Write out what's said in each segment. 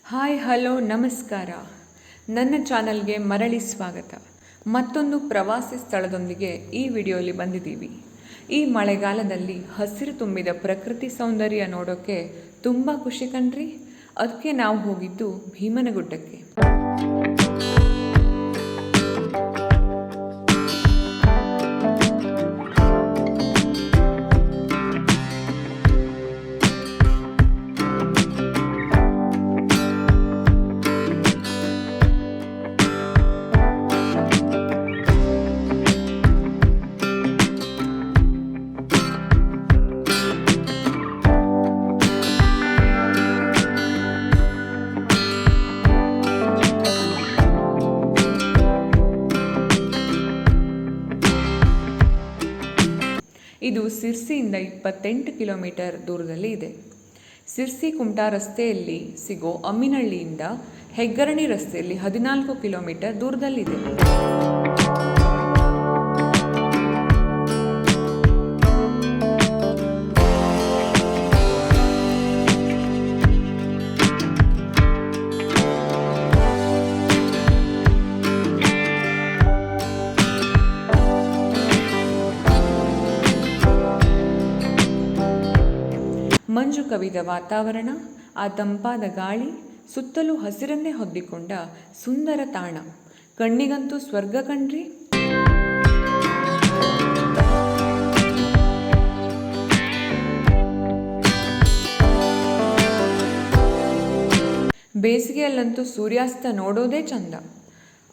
Hi hello ನಮಸ್ಕಾರ. ನನ್ನ ಚಾನಲ್ಗೆ ಮರಳಿ ಸ್ವಾಗತ. ಮತ್ತೊಂದು ಪ್ರವಾಸಿ ಸ್ಥಳದೊಂದಿಗೆ ಈ ವಿಡಿಯೋಲಿ ಬಂದಿದ್ದೀವಿ. ಈ ಮಳೆಗಾಲದಲ್ಲಿ ಹಸಿರು ತುಂಬಿದ ಪ್ರಕೃತಿ ಸೌಂದರ್ಯ ನೋಡೋಕ್ಕೆ ತುಂಬ ಖುಷಿ ಕಣ್ರಿ. ಅದಕ್ಕೆ ನಾವು ಹೋಗಿದ್ದು ಭೀಮನಗುಡ್ಡಕ್ಕೆ. ಇದು ಸಿರ್ಸಿಯಿಂದ 28 ಕಿಲೋಮೀಟರ್ ದೂರದಲ್ಲಿ ಇದೆ. ಸಿರ್ಸಿ ಕುಮಟಾ ರಸ್ತೆಯಲ್ಲಿ ಸಿಗೋ ಅಮ್ಮಿನಹಳ್ಳಿಯಿಂದ ಹೆಗ್ಗರಣಿ ರಸ್ತೆಯಲ್ಲಿ 14 ಕಿಲೋಮೀಟರ್ ದೂರದಲ್ಲಿದೆ. ಮಂಜು ಕವಿದ ವಾತಾವರಣ, ಆ ತಂಪಾದ ಗಾಳಿ, ಸುತ್ತಲೂ ಹಸಿರನ್ನೇ ಹೊದ್ದಿಕೊಂಡ ಸುಂದರ ತಾಣ, ಕಣ್ಣಿಗಂತೂ ಸ್ವರ್ಗ ಕಣ್ರಿ. ಬೇಸಿಗೆಯಲ್ಲಂತೂ ಸೂರ್ಯಾಸ್ತ ನೋಡೋದೇ ಚಂದ.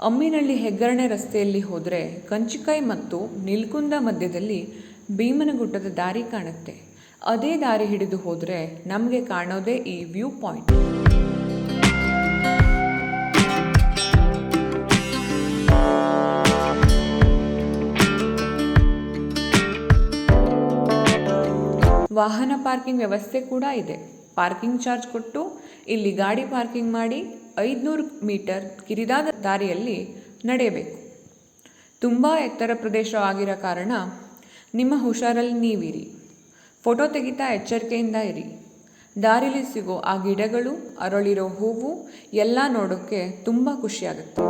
ಅಮ್ಮಿನಹಳ್ಳಿ ಹೆಗ್ಗರಣೆ ರಸ್ತೆಯಲ್ಲಿ ಹೋದರೆ ಕಂಚಿಕಾಯಿ ಮತ್ತು ನಿಲ್ಕುಂದ ಮಧ್ಯದಲ್ಲಿ ಭೀಮನಗುಡ್ಡದ ದಾರಿ ಕಾಣುತ್ತೆ. ಅದೇ ದಾರಿ ಹಿಡಿದು ಹೋದರೆ ನಮಗೆ ಕಾಣೋದೇ ಈ ವ್ಯೂ ಪಾಯಿಂಟ್. ವಾಹನ ಪಾರ್ಕಿಂಗ್ ವ್ಯವಸ್ಥೆ ಕೂಡ ಇದೆ. ಪಾರ್ಕಿಂಗ್ ಚಾರ್ಜ್ ಕೊಟ್ಟು ಇಲ್ಲಿ ಗಾಡಿ ಪಾರ್ಕಿಂಗ್ ಮಾಡಿ 500 ಮೀಟರ್ ಕಿರಿದಾದ ದಾರಿಯಲ್ಲಿ ನಡೆಯಬೇಕು. ತುಂಬ ಎತ್ತರ ಪ್ರದೇಶ ಆಗಿರೋ ಕಾರಣ ನಿಮ್ಮ ಹುಷಾರಲ್ಲಿ ನೀವಿರಿ. ಫೋಟೋ ತೆಗಿತಾ ಎಚ್ಚರಿಕೆಯಿಂದ ಇರಿ. ದಾರಿಲಿ ಸಿಗೋ ಆ ಗಿಡಗಳು, ಅರಳಿರೋ ಹೂವು ಎಲ್ಲ ನೋಡೋಕ್ಕೆ ತುಂಬ ಖುಷಿಯಾಗುತ್ತೆ.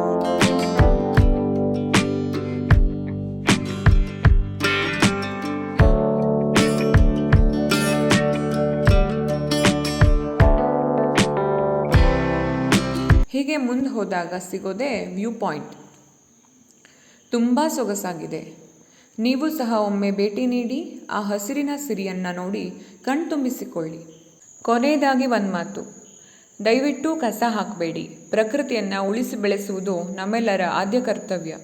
ಹೀಗೆ ಮುಂದೆ ಹೋದಾಗ ಸಿಗೋದೇ ವ್ಯೂ ಪಾಯಿಂಟ್. ತುಂಬ ಸೊಗಸಾಗಿದೆ. ನೀವು ಸಹ ಒಮ್ಮೆ ಭೇಟಿ ನೀಡಿ ಆ ಹಸಿರಿನ ಸಿರಿಯನ್ನು ನೋಡಿ ಕಣ್ತುಂಬಿಸಿಕೊಳ್ಳಿ. ಕೊನೆಯದಾಗಿ ಒಂದು ಮಾತು, ದಯವಿಟ್ಟು ಕಸ ಹಾಕಬೇಡಿ. ಪ್ರಕೃತಿಯನ್ನು ಉಳಿಸಿ ಬೆಳೆಸುವುದು ನಮ್ಮೆಲ್ಲರ ಆದ್ಯ ಕರ್ತವ್ಯ.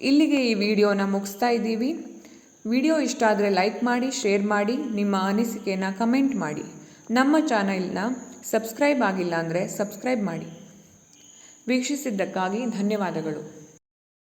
ಇಲ್ಲಿಗೆ ಈ ವಿಡಿಯೋನ ಮುಗಿಸ್ತಾ ಇದ್ದೀವಿ. ವಿಡಿಯೋ ಇಷ್ಟ ಆದರೆ ಲೈಕ್ ಮಾಡಿ, ಶೇರ್ ಮಾಡಿ, ನಿಮ್ಮ ಅನಿಸಿಕೆನ ಕಮೆಂಟ್ ಮಾಡಿ. ನಮ್ಮ ಚಾನೆಲ್ನ ಸಬ್ಸ್ಕ್ರೈಬ್ ಆಗಿಲ್ಲ ಅಂದರೆ ಸಬ್ಸ್ಕ್ರೈಬ್ ಮಾಡಿ. ವೀಕ್ಷಿಸಿದ್ದಕ್ಕಾಗಿ ಧನ್ಯವಾದಗಳು.